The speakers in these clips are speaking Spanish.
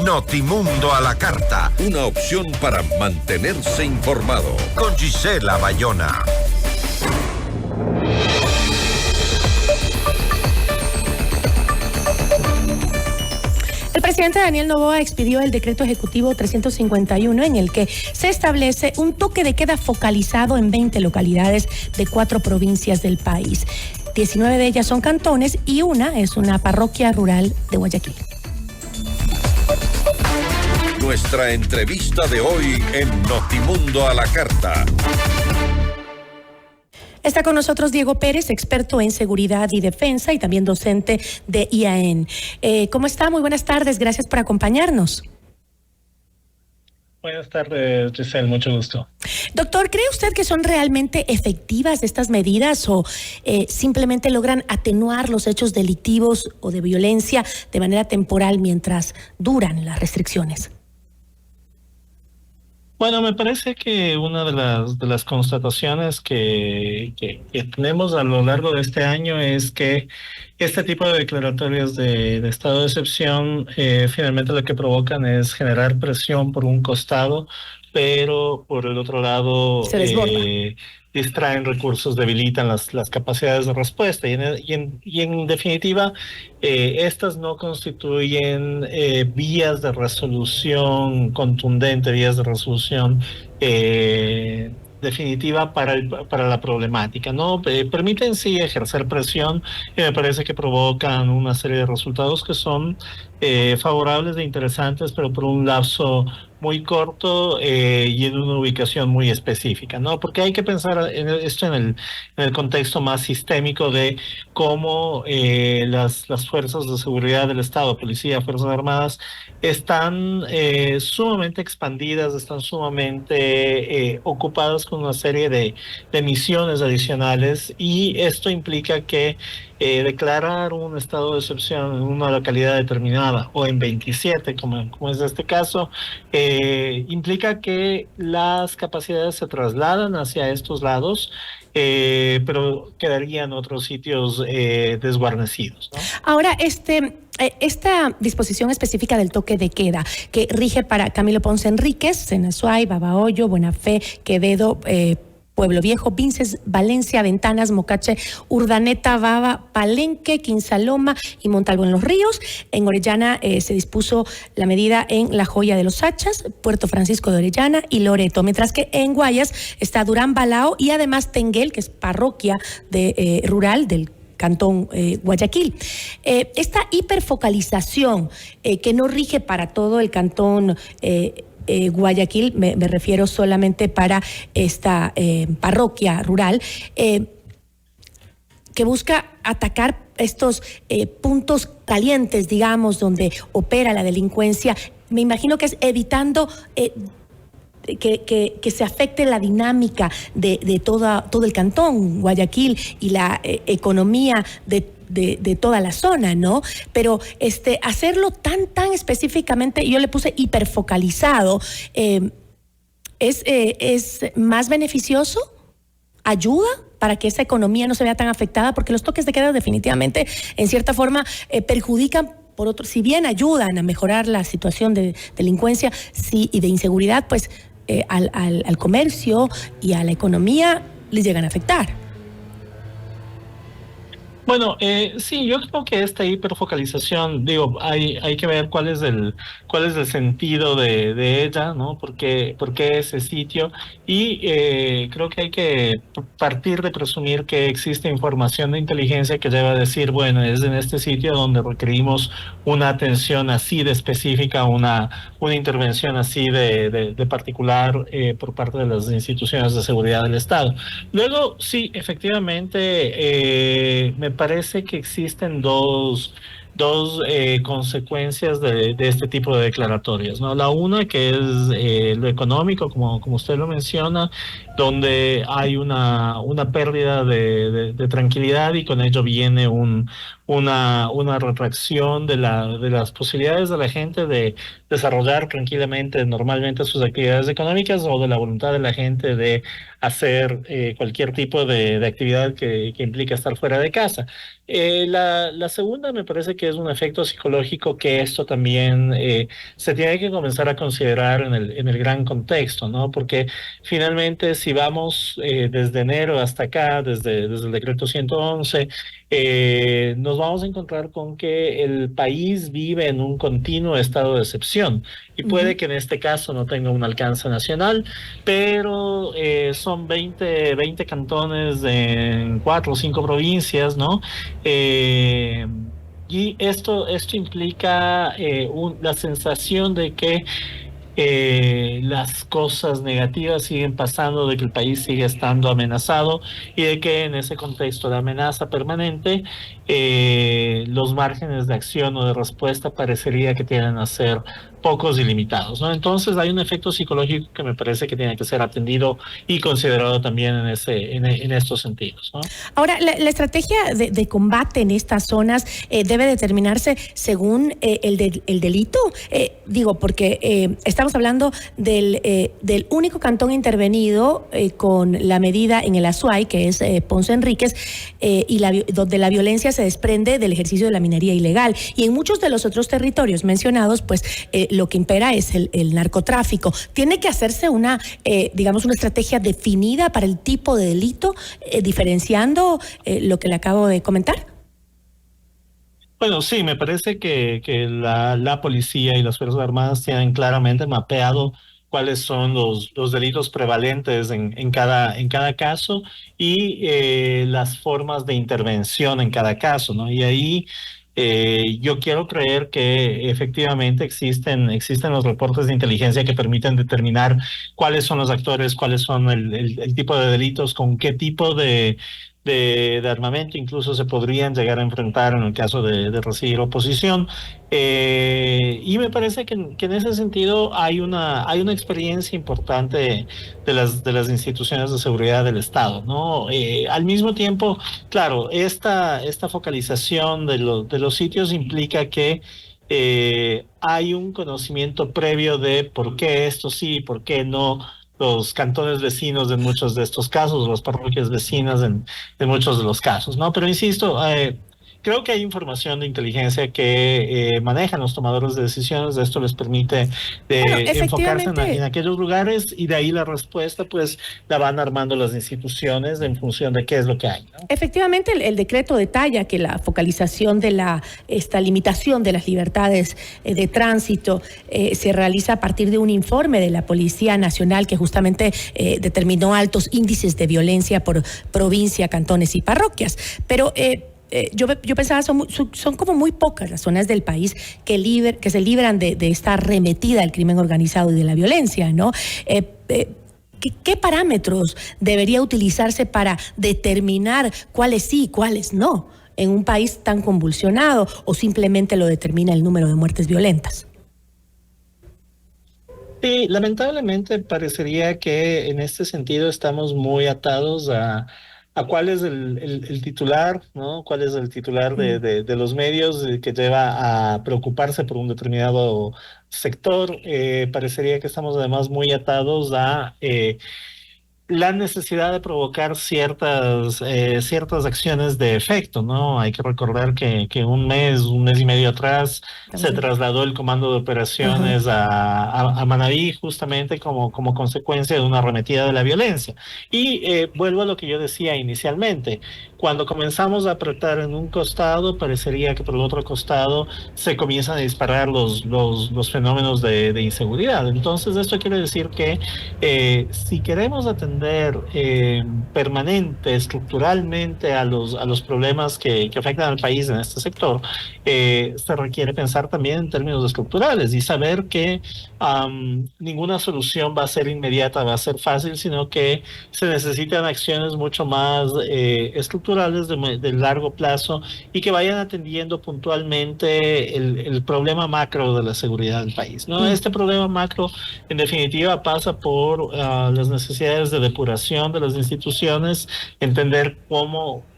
Notimundo a la carta. Una opción para mantenerse informado. Con Gisela Bayona. El presidente Daniel Noboa expidió el decreto ejecutivo 351 en el que se establece un toque de queda focalizado en 20 localidades de 4 provincias del país. 19 de ellas son cantones y una es una parroquia rural de Guayaquil. Nuestra entrevista de hoy en Notimundo a la carta. Está con nosotros Diego Pérez, experto en seguridad y defensa y también docente de IAEN. ¿Cómo está? Muy buenas tardes, gracias por acompañarnos. Buenas tardes, Giselle, mucho gusto. Doctor, ¿cree usted que son realmente efectivas estas medidas o simplemente logran atenuar los hechos delictivos o de violencia de manera temporal mientras duran las restricciones? Bueno, me parece que una de las constataciones que tenemos a lo largo de este año es que este tipo de declaratorias de estado de excepción finalmente lo que provocan es generar presión por un costado, pero por el otro lado se desborda. Distraen recursos, debilitan las capacidades de respuesta y en definitiva estas no constituyen vías de resolución contundente, vías de resolución definitiva para la problemática, ¿no? Permiten sí ejercer presión y me parece que provocan una serie de resultados que son favorables e interesantes, pero por un lapso muy corto y en una ubicación muy específica, ¿no? Porque hay que pensar en esto en el contexto más sistémico de cómo las fuerzas de seguridad del Estado, policía, fuerzas armadas, están sumamente expandidas, están sumamente ocupadas con una serie de misiones adicionales y esto implica que declarar un estado de excepción en una localidad determinada o en 27, como es este caso, implica que las capacidades se trasladan hacia estos lados, pero quedarían otros sitios desguarnecidos, ¿no? Ahora, esta disposición específica del toque de queda que rige para Camilo Ponce Enríquez, Cenazuay, Babahoyo, Buenafé, Quevedo, Pueblo Viejo, Vinces, Valencia, Ventanas, Mocache, Urdaneta, Baba, Palenque, Quinsaloma y Montalvo en los Ríos. En Orellana se dispuso la medida en La Joya de los Hachas, Puerto Francisco de Orellana y Loreto, mientras que en Guayas está Durán, Balao y además Tenguel, que es parroquia rural del Cantón Guayaquil. Esta hiperfocalización que no rige para todo el Cantón Guayaquil, me refiero solamente para esta parroquia rural, que busca atacar estos puntos calientes, digamos, donde opera la delincuencia. Me imagino que es evitando que se afecte la dinámica de todo el Cantón Guayaquil y la economía de toda la zona, ¿no? Pero hacerlo tan específicamente, yo le puse hiperfocalizado, ¿es más beneficioso? ¿Ayuda para que esa economía no se vea tan afectada? Porque los toques de queda definitivamente, en cierta forma, perjudican. Por otro, si bien ayudan a mejorar la situación de delincuencia y de inseguridad, pues al comercio y a la economía les llegan a afectar. Bueno, sí, yo creo que esta hiperfocalización, digo, hay que ver cuál es el sentido de ella, ¿no? ¿Por qué ese sitio? Y creo que hay que partir de presumir que existe información de inteligencia que lleva a decir, bueno, es en este sitio donde requerimos una atención así de específica, una intervención así de particular por parte de las instituciones de seguridad del Estado. Luego, sí, efectivamente, me parece que existen dos consecuencias de este tipo de declaratorias, ¿no? La una que es lo económico, como usted lo menciona, donde hay una pérdida de tranquilidad y con ello viene un una retracción de las posibilidades de la gente de desarrollar tranquilamente, normalmente sus actividades económicas, o de la voluntad de la gente de hacer cualquier tipo de actividad que implica estar fuera de casa. La segunda me parece que es un efecto psicológico que esto también se tiene que comenzar a considerar en el gran contexto, ¿no? Porque finalmente, si vamos desde enero hasta acá, desde el decreto 111, nos vamos a encontrar con que el país vive en un continuo estado de excepción, y puede que en este caso no tenga un alcance nacional, pero son 20 cantones en 4 o 5 provincias, ¿no? Eh, y esto implica la sensación de que las cosas negativas siguen pasando, de que el país sigue estando amenazado, y de que en ese contexto de amenaza permanente, los márgenes de acción o de respuesta parecería que tienden a ser pocos y limitados, ¿no? Entonces hay un efecto psicológico que me parece que tiene que ser atendido y considerado también en estos sentidos, ¿no? Ahora, la estrategia de combate en estas zonas debe determinarse según el delito. Digo, porque estamos hablando del único cantón intervenido con la medida en el Azuay, que es Ponce Enríquez, donde la violencia se desprende del ejercicio de la minería ilegal. Y en muchos de los otros territorios mencionados, pues lo que impera es el narcotráfico. ¿Tiene que hacerse una estrategia definida para el tipo de delito, diferenciando lo que le acabo de comentar? Bueno, sí, me parece que la policía y las Fuerzas Armadas tienen claramente mapeado cuáles son los delitos prevalentes en cada caso, y las formas de intervención en cada caso, ¿no? Y ahí yo quiero creer que efectivamente existen los reportes de inteligencia que permiten determinar cuáles son los actores, cuáles son el tipo de delitos, con qué tipo de armamento incluso se podrían llegar a enfrentar en el caso de recibir oposición. Y me parece que en ese sentido hay una experiencia importante de las instituciones de seguridad del Estado, ¿no? Al mismo tiempo, claro, esta focalización de los sitios implica que hay un conocimiento previo de por qué esto sí, por qué no. Los cantones vecinos en muchos de estos casos, las parroquias vecinas en muchos de los casos, ¿no? Pero insisto, creo que hay información de inteligencia que manejan los tomadores de decisiones. Esto les permite enfocarse en aquellos lugares, y de ahí la respuesta pues la van armando las instituciones en función de qué es lo que hay, ¿no? Efectivamente, el decreto detalla que la focalización de esta limitación de las libertades de tránsito se realiza a partir de un informe de la Policía Nacional que justamente determinó altos índices de violencia por provincia, cantones y parroquias. Pero yo pensaba, son como muy pocas las zonas del país que se libran de esta arremetida del crimen organizado y de la violencia, ¿no? ¿Qué parámetros debería utilizarse para determinar cuáles sí y cuáles no en un país tan convulsionado, o simplemente lo determina el número de muertes violentas? Sí, lamentablemente parecería que en este sentido estamos muy atados a cuál es el titular, ¿no? ¿Cuál es el titular de los medios que lleva a preocuparse por un determinado sector? Parecería que estamos además muy atados a la necesidad de provocar ciertas acciones de efecto, ¿no? Hay que recordar que un mes y medio atrás se trasladó el comando de operaciones a Manabí, justamente como consecuencia de una arremetida de la violencia. Y vuelvo a lo que yo decía inicialmente. Cuando comenzamos a apretar en un costado, parecería que por el otro costado se comienzan a disparar los fenómenos de inseguridad. Entonces, esto quiere decir que si queremos atender permanente, estructuralmente a los problemas que afectan al país en este sector, se requiere pensar también en términos estructurales y saber que ninguna solución va a ser inmediata, va a ser fácil, sino que se necesitan acciones mucho más estructurales de largo plazo, y que vayan atendiendo puntualmente el problema macro de la seguridad del país, ¿no? Este problema macro, en definitiva, pasa por las necesidades de depuración de las instituciones, entender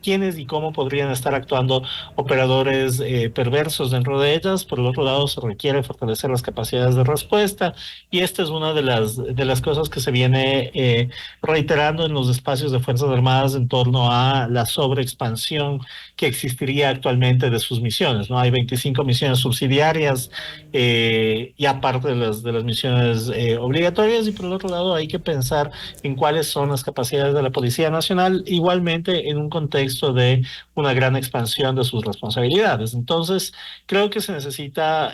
quiénes y cómo podrían estar actuando operadores perversos dentro de ellas. Por el otro lado, se requiere fortalecer las capacidades de respuesta, y esta es una de las cosas que se viene reiterando en los espacios de Fuerzas Armadas en torno a la sobreexpansión que existiría actualmente de sus misiones, ¿no? Hay 25 misiones subsidiarias y aparte de las misiones obligatorias, y por el otro lado hay que pensar en cuáles son las capacidades de la Policía Nacional, igualmente en un contexto de una gran expansión de sus responsabilidades. Entonces, creo que se necesita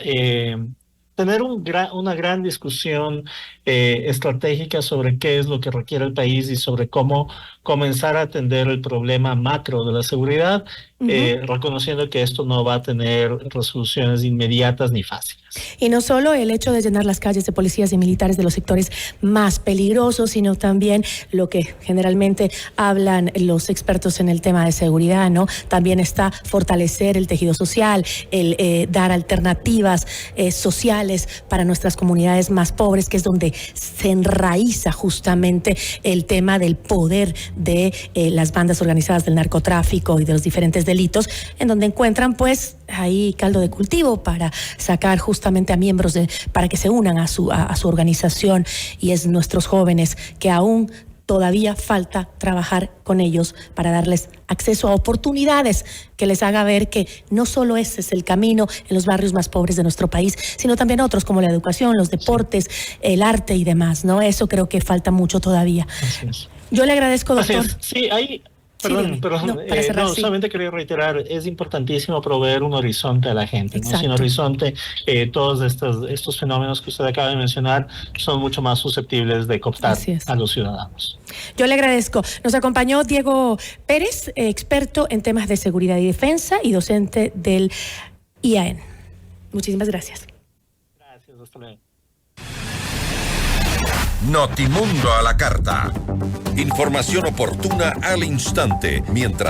tener una gran discusión estratégica sobre qué es lo que requiere el país y sobre cómo comenzar a atender el problema macro de la seguridad, reconociendo que esto no va a tener resoluciones inmediatas ni fáciles. Y no solo el hecho de llenar las calles de policías y militares de los sectores más peligrosos, sino también lo que generalmente hablan los expertos en el tema de seguridad, ¿no? También está fortalecer el tejido social, el dar alternativas sociales para nuestras comunidades más pobres, que es donde se enraiza justamente el tema del poder de las bandas organizadas del narcotráfico y de los diferentes delitos, en donde encuentran pues ahí caldo de cultivo para sacar justamente a miembros para que se unan a su organización, y es nuestros jóvenes que aún todavía falta trabajar con ellos para darles acceso a oportunidades que les haga ver que no solo ese es el camino en los barrios más pobres de nuestro país, sino también otros como la educación, los deportes, el arte y demás, ¿no? Eso creo que falta mucho todavía. Así es. Yo le agradezco, doctor. Así es. Sí, hay... Perdón, sí. Solamente quería reiterar, es importantísimo proveer un horizonte a la gente, ¿no? Sin horizonte, todos estos fenómenos que usted acaba de mencionar son mucho más susceptibles de cooptar a los ciudadanos. Yo le agradezco. Nos acompañó Diego Pérez, experto en temas de seguridad y defensa y docente del IAN. Muchísimas gracias. Gracias, hasta luego. Notimundo a la carta. Información oportuna al instante, mientras